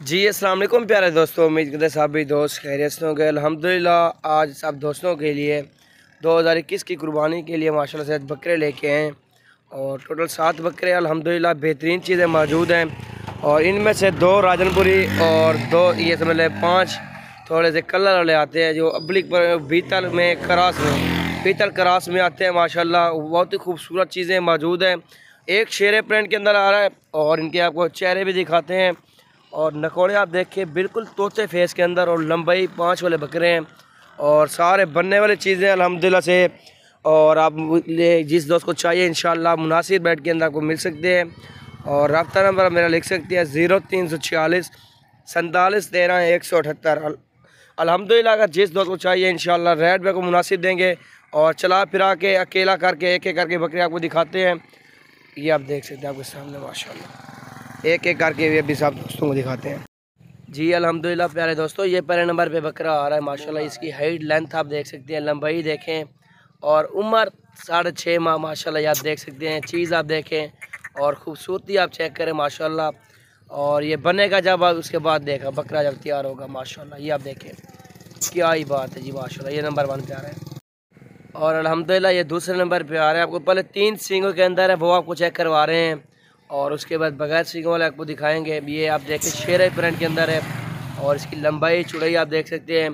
जी अस्सलाम वालेकुम प्यारे दोस्तों, उम्मीद करते सब भी दोस्त खैरियत से होंगे। अल्हम्दुलिल्लाह आज सब दोस्तों के लिए 2021 की कुर्बानी के लिए माशाल्लाह से बकरे लेके आए और टोटल 7 बकरे अल्हम्दुलिल्लाह बेहतरीन चीज़ें मौजूद हैं और इनमें से 2 राजनपुरी और 2 ये समझ लें 5 थोड़े से कलर वाले आते हैं जो अब्लिक पर बीतल में क्रास में आते हैं। माशाल्लाह बहुत ही खूबसूरत चीज़ें मौजूद हैं। एक शेर प्रिंट के अंदर आ रहा है और इनके आपको चेहरे भी दिखाते हैं और नकोड़े आप देखिए बिल्कुल तोते फेस के अंदर और लंबाई 5 वाले बकरे हैं और सारे बनने वाली चीज़ें अल्हम्दुलिल्लाह से। और आप जिस दोस्त को चाहिए इंशाल्लाह मुनासिब रेट के अंदर आपको मिल सकते हैं और रब्ता नंबर मेरा लिख सकते हैं 0346 47 13 178। अल्हम्दुलिल्लाह अगर जिस दोस्त को चाहिए इंशाल्लाह रेट भी आपको मुनासिब देंगे और चला फिरा के अकेला करके एक एक करके बकरे आपको दिखाते हैं। ये आप देख सकते हैं आपके सामने माशाल्लाह एक एक करके भी अभी सब दोस्तों को दिखाते हैं। जी अल्हम्दुलिल्लाह प्यारे दोस्तों, ये पहले नंबर पे बकरा आ रहा है माशाल्लाह। इसकी हाइट लेंथ आप देख सकते हैं, लंबाई देखें और उम्र 6.5 माह माशाल्लाह। ये आप देख सकते हैं, चीज़ आप देखें और ख़ूबसूरती आप चेक करें माशाल्लाह। और ये बनेगा जब आप उसके बाद देखा बकरा जब तैयार होगा माशाल्लाह। ये आप देखें क्या ही बात है जी माशाल्लाह। ये नंबर 1 पे आ रहा है और अल्हम्दुलिल्लाह ये दूसरे नंबर पे आ रहा है। आपको पहले 3 सींगों के अंदर है वो आपको चेक करवा रहे हैं और उसके बाद बगैर सींगों वाले आपको दिखाएंगे। ये आप देखें शेर प्रिंट के अंदर है और इसकी लंबाई चौड़ाई आप देख सकते हैं।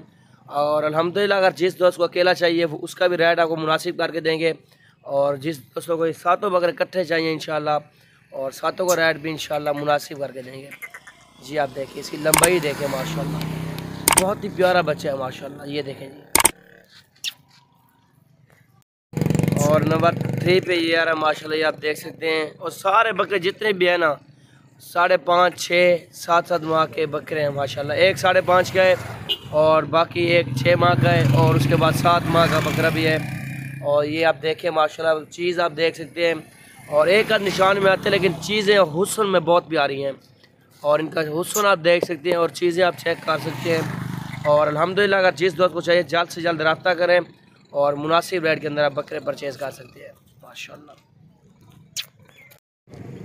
और अल्हम्दुलिल्लाह अगर जिस दोस्त को अकेला चाहिए वो उसका भी रेट आपको मुनासिब करके देंगे और जिस दोस्तों को सातों बकरे इकट्ठे चाहिए इंशाल्लाह और सातों का रेट भी इंशाल्लाह मुनासिब करके देंगे। जी आप देखिए इसकी लंबाई देखें माशाल्लाह, बहुत ही प्यारा बच्चा है माशाल्लाह। ये देखें जी। और नंबर 3 पे ये आ रहा है माशाल्लाह। ये आप देख सकते हैं और सारे बकरे जितने भी हैं ना 5.5 6 7 माह के बकरे हैं माशाल्लाह। एक 5.5 का है और बाकी एक 6 माह का है और उसके बाद 7 माह का बकरा भी है। और ये आप देखें माशाल्लाह चीज़ आप देख सकते हैं और एक आध निशान में आते हैं लेकिन चीज़ें हुस्न में बहुत प्यारी हैं और इनका हुस्न आप देख सकते हैं और चीज़ें आप चेक कर सकते हैं। और अल्हम्दुलिल्लाह अगर जिस दोस्त को चाहिए जल्द से जल्द रब्ता करें और मुनासिब रेट के अंदर आप बकरे परचेज़ कर सकते हैं माशाल्लाह।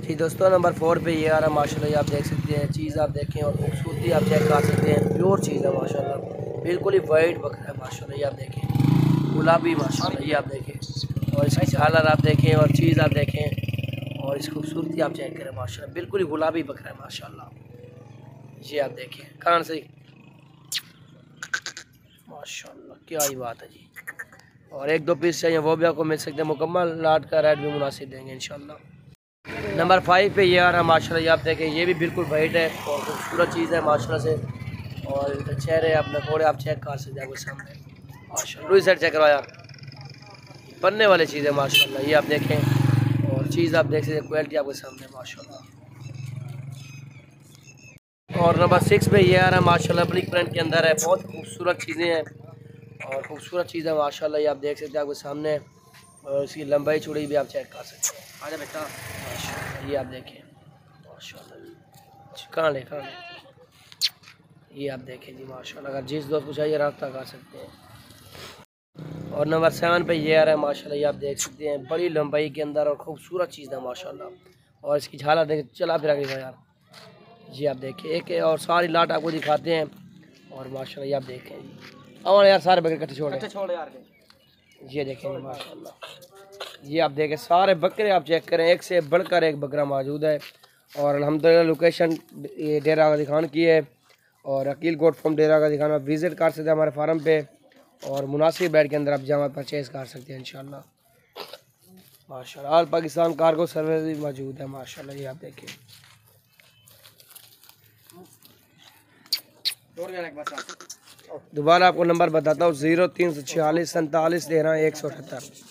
जी दोस्तों नंबर 4 पे ये आ रहा है माशाल्लाह। ये आप देख सकते हैं, चीज़ आप देखें और खूबसूरती आप चेक कर सकते हैं। प्योर चीज़ है माशाल्लाह, बिल्कुल ही वाइट बकरा है माशाल्लाह। ये आप देखें गुलाबी माशाल्लाह। ये आप देखें और इसकी झालर आप देखें और चीज़ आप देखें और इसकी खूबसूरती आप चेक करें माशाल्लाह, बिल्कुल ही गुलाबी बकरा है माशाल्लाह। ये आप देखें कान से माशाल्लाह, क्या ही बात है जी। और 1-2 पीस चाहिए वो भी आपको मिल सकते हैं, मुकम्मल लाट का रेट भी मुनासिब देंगे इंशाल्लाह। नंबर 5 पे ये आ रहा है माशाल्लाह। ये आप देखें ये भी बिल्कुल वाइट है और खूबसूरत चीज़ है माशाल्लाह से। और इनके चेहरे आप नकोड़े आप चेक कर सकते हैं आपके सामने माशाल्लाह। दूसरी साइड चेक करो यार, बनने वाली चीज़ है माशाल्लाह। ये आप देखें और चीज़ आप देख सकते हैं, क्वालिटी आपके सामने माशाल्लाह। और नंबर 6 पे ये आ रहा है माशाल्लाह, ब्लैक प्रिंट के अंदर है, बहुत खूबसूरत चीज़ें हैं और खूबसूरत चीज़ है माशाल्लाह। ये आप देख सकते हैं आपके सामने और इसकी लंबाई चौड़ाई भी आप चेक कर सकते हैं। आजा बेटा माशाल्लाह। ये आप देखें माशाल्लाह, कहाँ ले ये आप देखें जी माशाल्लाह। अगर जिस दोस्त को चाहिए रब्ता कर सकते हैं। और नंबर 7 पे ये आ रहा है माशाल्लाह। ये आप देख सकते हैं बड़ी लंबाई के अंदर और खूबसूरत चीज़ है माशाल्लाह। और इसकी झालर देख चला फिरा के यार। जी आप देखिए एक और सारी लाट आपको दिखाते हैं और माशाल्लाह ये आप देखें जी। और यार सारे बकरे इकट्ठे छोड़े यार। ये देखें माशाल्लाह। ये आप देखें सारे बकरे आप चेक करें, एक से बढ़कर एक बकरा मौजूद है। और अल्हम्दुलिल्लाह लोकेशन ये डेरा आगा खान की है और अकील गोट फार्म डेरा आगा खान आप विज़िट कर सकते हैं हमारे फार्म पे और मुनासिब रेट के अंदर आप जामा परचेज़ कर सकते हैं इंशाल्लाह माशाल्लाह। ऑल पाकिस्तान कार्गो सर्विस भी मौजूद है माशाल्लाह। ये आप देखें दोबारा आपको नंबर बताता हूँ 0346 47 13 178।